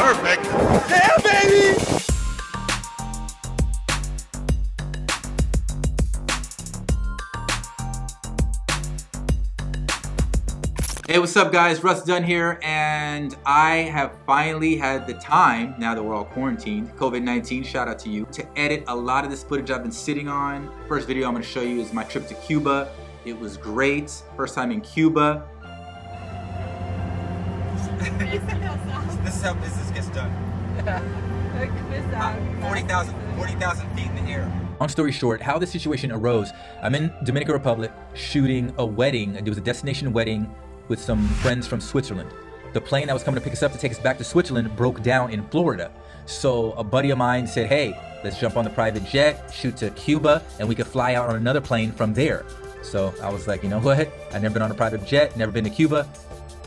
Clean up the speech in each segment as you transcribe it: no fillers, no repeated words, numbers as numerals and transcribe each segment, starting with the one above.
perfect. Yeah, baby! Hey, what's up guys? Russ Dunn here, and I have finally had the time, now that we're all quarantined, COVID-19, shout out to you, to edit a lot of this footage I've been sitting on. First video I'm going to show you is my trip to Cuba. It was great. First time in Cuba. This is how business gets done. 40,000 feet in the air. Long story short, how this situation arose, I'm in Dominican Republic shooting a wedding. It was a destination wedding with some friends from Switzerland. The plane that was coming to pick us up to take us back to Switzerland broke down in Florida. So a buddy of mine said, hey, let's jump on the private jet, shoot to Cuba, and we could fly out on another plane from there. So I was like, you know what? I've never been on a private jet, never been to Cuba.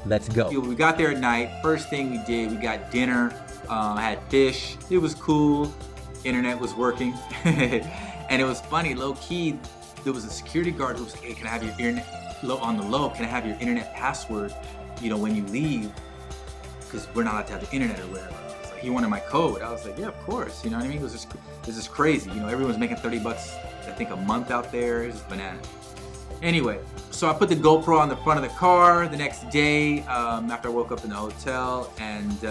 Let's go. We got there at night. First thing we did, we got dinner. I had fish. It was cool. Internet was working. And it was funny, low key, there was a security guard who was like, hey, can I have your internet? On the low, can I have your internet password, you know, when you leave, because we're not allowed to have the internet or whatever. Like, he wanted my code. I was like, yeah, of course, you know what I mean? This is crazy, you know, everyone's making 30 bucks, I think, a month out there. It's just bananas. Anyway, so I put the GoPro on the front of the car the next day, after I woke up in the hotel, and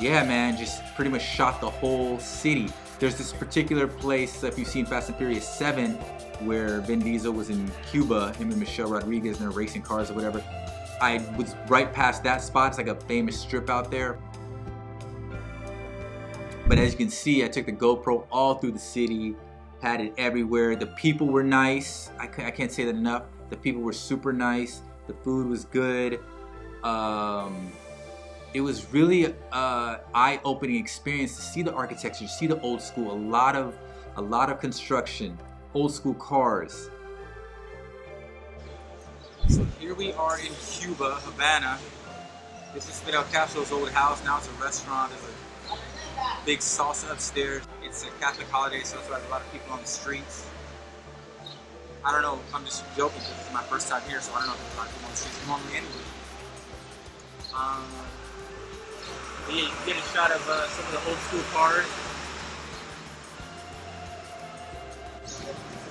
yeah, man, just pretty much shot the whole city. There's this particular place, if you've seen Fast and Furious 7, where Vin Diesel was in Cuba, him and Michelle Rodriguez, and they're racing cars or whatever. I was right past that spot. It's like a famous strip out there. But as you can see, I took the GoPro all through the city, had it everywhere. The people were nice. I can't say that enough. The people were super nice. The food was good. It was really an eye-opening experience to see the architecture, see the old school, a lot of construction. Old school cars. So here we are in Cuba, Havana. This is Fidel Castro's old house. Now it's a restaurant. There's a big salsa upstairs. It's a Catholic holiday, so that's why there's a lot of people on the streets. I don't know, I'm just joking because this is my first time here, so I don't know if there's a lot of people on the streets normally anyway. Yeah, you can get a shot of some of the old school cars.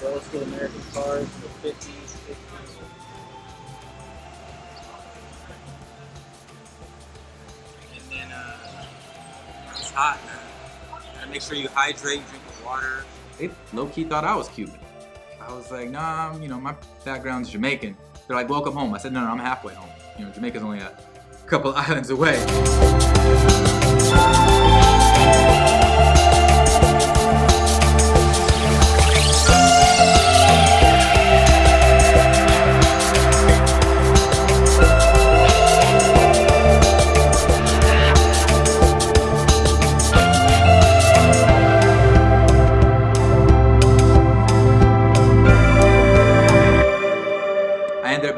Old school American cars, the 50s, 60s. And then it's hot, man. Gotta make sure you hydrate, drink the water. They low-key thought I was Cuban. I was like, nah, you know, my background's Jamaican. They're like, welcome home. I said, no, I'm halfway home. You know, Jamaica's only a couple islands away.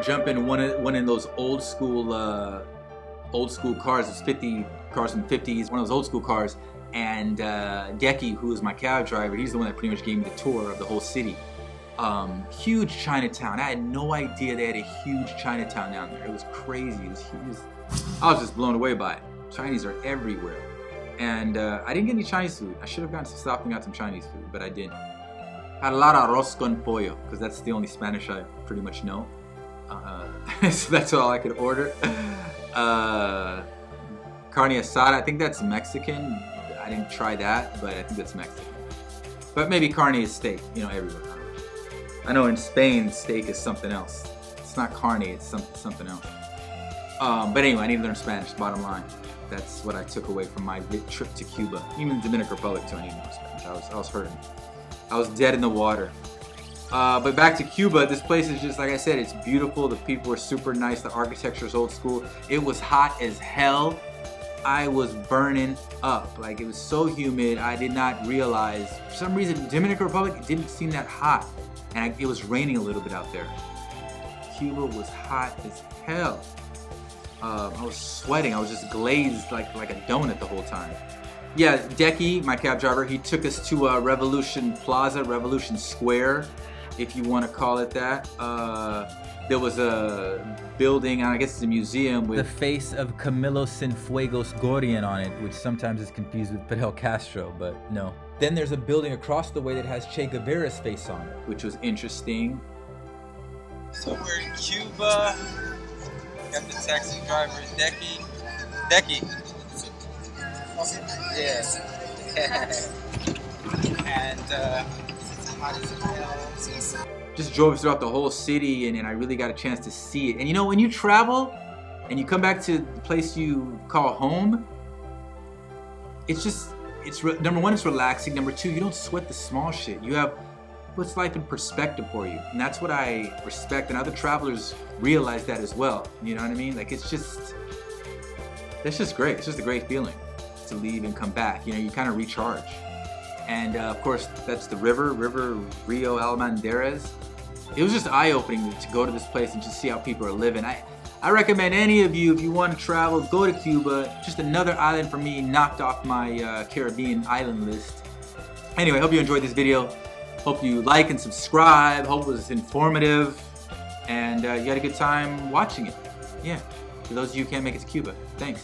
Jumping one in those old school cars. It's 50 cars from the 50s, one of those old school cars. And Decky, who is my cab driver, he's the one that pretty much gave me the tour of the whole city. Huge Chinatown. I had no idea they had a huge Chinatown down there. It was crazy. It was huge. I was just blown away by it. Chinese are everywhere. And I didn't get any Chinese food. I should have gone to stop and got some Chinese food, but I didn't. Had a lot of arroz con pollo, because that's the only Spanish I pretty much know. So that's all I could order. Carne asada, I think that's Mexican. I didn't try that, but I think that's Mexican. But maybe carne is steak, you know, everywhere. I know in Spain, steak is something else. It's not carne, it's something else. But anyway, I need to learn Spanish, bottom line. That's what I took away from my trip to Cuba. Even the Dominican Republic too, I need to know Spanish. I was hurting. I was dead in the water. But back to Cuba, this place is just, like I said, it's beautiful. The people were super nice. The architecture is old school. It was hot as hell. I was burning up. Like, it was so humid. I did not realize, for some reason, Dominican Republic didn't seem that hot. And it was raining a little bit out there. Cuba was hot as hell. I was sweating. I was just glazed like a donut the whole time. Yeah, Decky, my cab driver, he took us to Revolution Plaza, Revolution Square. if you want to call it that. There was a building, I guess it's a museum, with the face of Camilo Cienfuegos Gordian on it, which sometimes is confused with Fidel Castro, but no. Then there's a building across the way that has Che Guevara's face on it, which was interesting. So we're in Cuba. Got the taxi driver, Decky. Yes. And hot as hell. Just drove throughout the whole city, and I really got a chance to see it. And you know, when you travel and you come back to the place you call home, number one, it's relaxing. Number two, you don't sweat the small shit. You have puts life in perspective for you, and that's what I respect. And other travelers realize that as well. You know what I mean? Like that's just great. It's just a great feeling to leave and come back. You know, you kind of recharge. And of course, that's the river Rio Almendares. It was just eye-opening to go to this place and just see how people are living. I recommend any of you, if you want to travel, go to Cuba. Just another island for me, knocked off my Caribbean island list. Anyway, hope you enjoyed this video. Hope you like and subscribe. Hope it was informative. And you had a good time watching it. Yeah, for those of you who can't make it to Cuba, thanks.